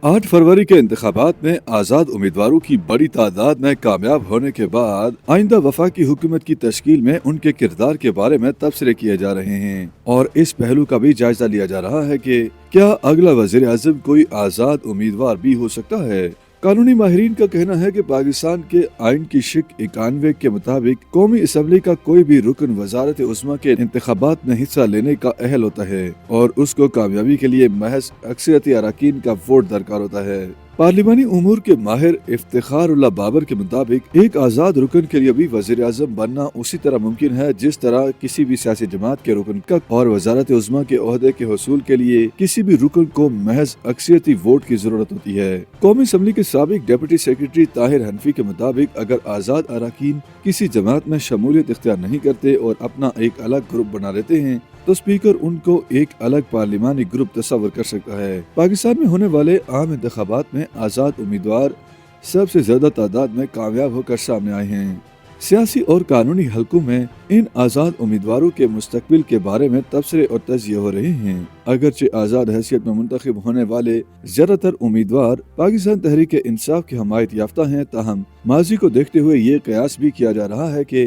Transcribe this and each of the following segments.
8 फरवरी के इंतखाबात में आज़ाद उम्मीदवारों की बड़ी तादाद में कामयाब होने के बाद आइंदा वफाकी हुकूमत की तश्कील में उनके किरदार के बारे में तबसरे किए जा रहे हैं और इस पहलू का भी जायजा लिया जा रहा है कि क्या अगला वज़ीर आज़म कोई आज़ाद उम्मीदवार भी हो सकता है। कानूनी माहिरीन का कहना है कि पाकिस्तान के आइन की शिक 91 के मुताबिक कौमी असम्बली का कोई भी रुकन वजारत उज़्मा के इंतखाबात में हिस्सा लेने का अहल होता है और उसको कामयाबी के लिए महज अक्सरियती अरकान का वोट दरकार होता है। पार्लिमानी उमूर के माहिर इफ्तिखारुल्लाह बाबर के मुताबिक एक आज़ाद रुकन के लिए भी वज़ीर आज़म बनना उसी तरह मुमकिन है जिस तरह किसी भी सियासी जमात के रुकन का और वजारत उज़्मा के ओहदे के हसूल के लिए किसी भी रुकन को महज अक्सरियती वोट की जरूरत होती है। कौमी असम्बली के साबिक डिप्टी सेक्रेटरी ताहिर हनफी के मुताबिक अगर आज़ाद अरकान किसी जमात में शमूलियत इख्तियार नहीं करते और अपना एक अलग ग्रुप बना लेते हैं तो स्पीकर उनको एक अलग पार्लिमानी ग्रुप तस्वर कर सकता है। पाकिस्तान में होने वाले आम इंतखाबात में आज़ाद उम्मीदवार सबसे ज्यादा तादाद में कामयाब होकर सामने आए हैं। सियासी और कानूनी हलकों में इन आज़ाद उम्मीदवारों के मुस्तकबिल के बारे में तबसरे और तजिए हो रहे हैं। अगरचे आज़ाद हैसियत में मुंतखब होने वाले ज्यादातर उम्मीदवार पाकिस्तान तहरीक इंसाफ के हमायत याफ्ता हैं, ताहम माजी को देखते हुए ये कयास भी किया जा रहा है कि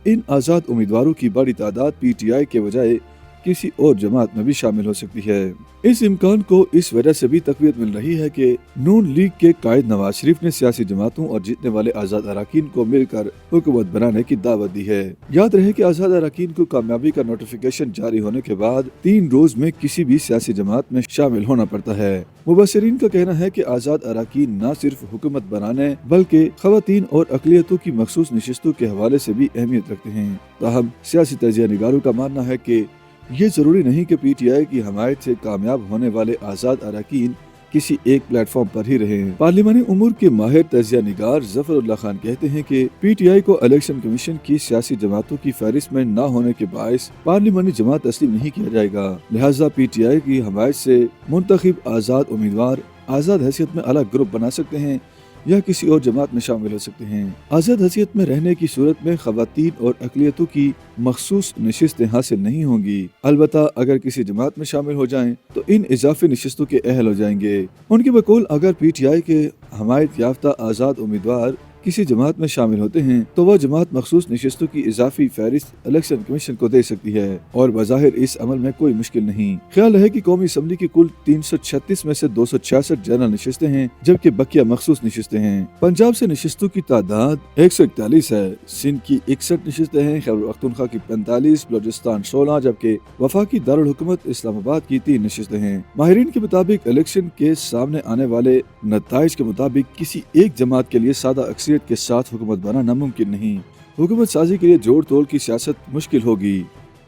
इन आज़ाद उम्मीदवारों की बड़ी तादाद PTI के बजाय किसी और जमात में भी शामिल हो सकती है। इस इम्कान को इस वजह से भी तकवीत मिल रही है कि नून लीग के कायद नवाज शरीफ ने सियासी जमातों और जीतने वाले आज़ाद अरकान को मिलकर हुकूमत बनाने की दावत दी है। याद रहे कि आज़ाद अरकान को कामयाबी का नोटिफिकेशन जारी होने के बाद 3 रोज में किसी भी सियासी जमात में शामिल होना पड़ता है। मुबसरीन का कहना है कि आज़ाद अरकान न सिर्फ हुकूमत बनाने बल्कि खवातीन और अक़लियतों की मखसूस नशिस्तों के हवाले से भी अहमियत रखते हैं। ताहम सियासी तजिया निगारों का मानना है कि ये जरूरी नहीं कि PTI की हमायत से कामयाब होने वाले आज़ाद अरकान किसी एक प्लेटफॉर्म पर ही रहे। पार्लिमानी उमूर के माहिर तजिया निगार ज़फ़रुल्लाह खान कहते हैं कि PTI को इलेक्शन कमीशन की सियासी जमातों की फहरिस्त में न होने के बायस पार्लिमानी जमात तस्लीम नहीं किया जाएगा, लिहाजा PTI की हमायत से मुंतखब आज़ाद उम्मीदवार आज़ाद हैसियत में अलग ग्रुप बना सकते हैं या किसी और जमात में शामिल हो सकते हैं। आज़ाद हैसियत में रहने की सूरत में खवातीन और अक़लियतों की मखसूस नशिस्तें हासिल नहीं होंगी। अलबत्ता अगर किसी जमात में शामिल हो जाएं तो इन इजाफी नशिस्तों के अहल हो जाएंगे। उनके बकौल अगर PTI के हमायत याफ्ता आज़ाद उम्मीदवार किसी जमात में शामिल होते हैं तो वह जमात मखसूस नशिस्तों की इजाफी फहरिस्त इलेक्शन कमीशन को दे सकती है और बज़ाहिर इस अमल में कोई मुश्किल नहीं। ख्याल है कि कौमी असम्बली की कुल 336 में से 266 जनरल नशिस्तें हैं जबकि बकिया मखसूस नशिस्तें हैं। पंजाब से नशिस्तों की तादाद 141 है, सिंध की 61 नशिस्तें हैं, खैबर पख्तूनख्वा की 45, बलूचिस्तान 16 जबकि वफाकी दारुल हुकूमत इस्लामाबाद की 3 नशिस्तें हैं। माहिरीन के मुताबिक इलेक्शन के सामने आने वाले नताइज के मुताबिक किसी एक जमात के लिए सादा अक्सरियत के साथ हुकूमत बनाना नामुमकिन नहीं। हुकूमत साजी के लिए जोड़ तोड़ की सियासत मुश्किल होगी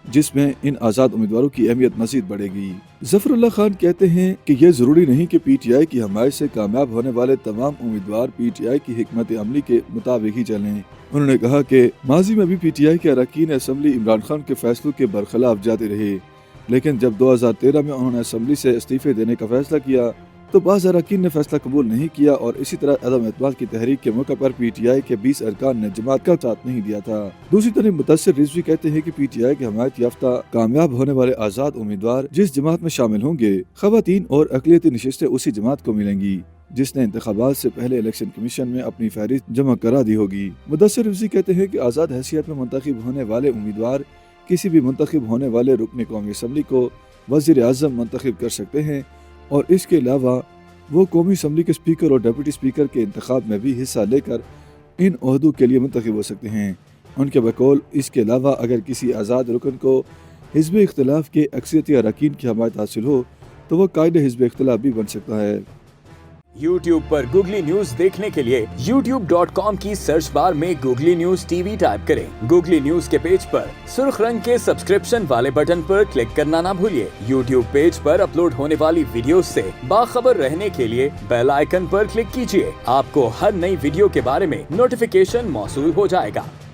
जिसमें इन आज़ाद उम्मीदवारों की अहमियत मजीद बढ़ेगी। ज़फ़रुल्लाह खान कहते हैं कि यह जरूरी नहीं कि PTI की हमायत से कामयाब होने वाले तमाम उम्मीदवार PTI की हिकमत अमली के मुताबिक ही चलें। उन्होंने कहा कि माजी में भी PTI के अरकान असम्बली इमरान खान के फैसलों के बरखिलाफ जाते रहे, लेकिन जब 2013 में उन्होंने असम्बली से इस्तीफे देने का फैसला किया तो बाज़ अरकान ने फैसला कबूल नहीं किया और इसी तरह अदम एतमाद की तहरीक के मौके पर PTI के 20 अरकान ने जमात का साथ नहीं दिया था। दूसरी तरफ मुतस्सिर रिजवी कहते हैं कि PTI के हमायत याफ्ता कामयाब होने वाले आज़ाद उम्मीदवार जिस जमात में शामिल होंगे खवातीन और अक़लियती नशिस्तें उसी जमात को मिलेंगी जिसने इंतखाबात से पहले इलेक्शन कमीशन में अपनी फहरिस्त जमा करा दी होगी। मुदस्सिर रिजवी कहते हैं कि आज़ाद हैसियत में मुंतखब होने वाले उम्मीदवार किसी भी मुंतखब होने वाले रुकन कौमी असम्बली को वज़ीर आज़म मुंतखब कर सकते हैं और इसके अलावा वो कौमी असम्बली के स्पीकर और डिप्टी स्पीकर के इंतखाब में भी हिस्सा लेकर इन ओहदों के लिए मुंतखब हो सकते हैं। उनके बकौल इसके अलावा अगर किसी आज़ाद रुकन को हिज़्ब इख्तिलाफ के अक्सरियती अरकान की हमायत हासिल हो तो वह कायद हिज़्ब इख्तिलाफ भी बन सकता है। YouTube पर गूगली न्यूज देखने के लिए youtube.com की सर्च बार में गूगली न्यूज TV टाइप करें। गूगली न्यूज के पेज पर सुर्ख रंग के सब्सक्रिप्शन वाले बटन पर क्लिक करना ना भूलिए। YouTube पेज पर अपलोड होने वाली वीडियोस से बाखबर रहने के लिए बेल आइकन पर क्लिक कीजिए। आपको हर नई वीडियो के बारे में नोटिफिकेशन मौसूल हो जाएगा।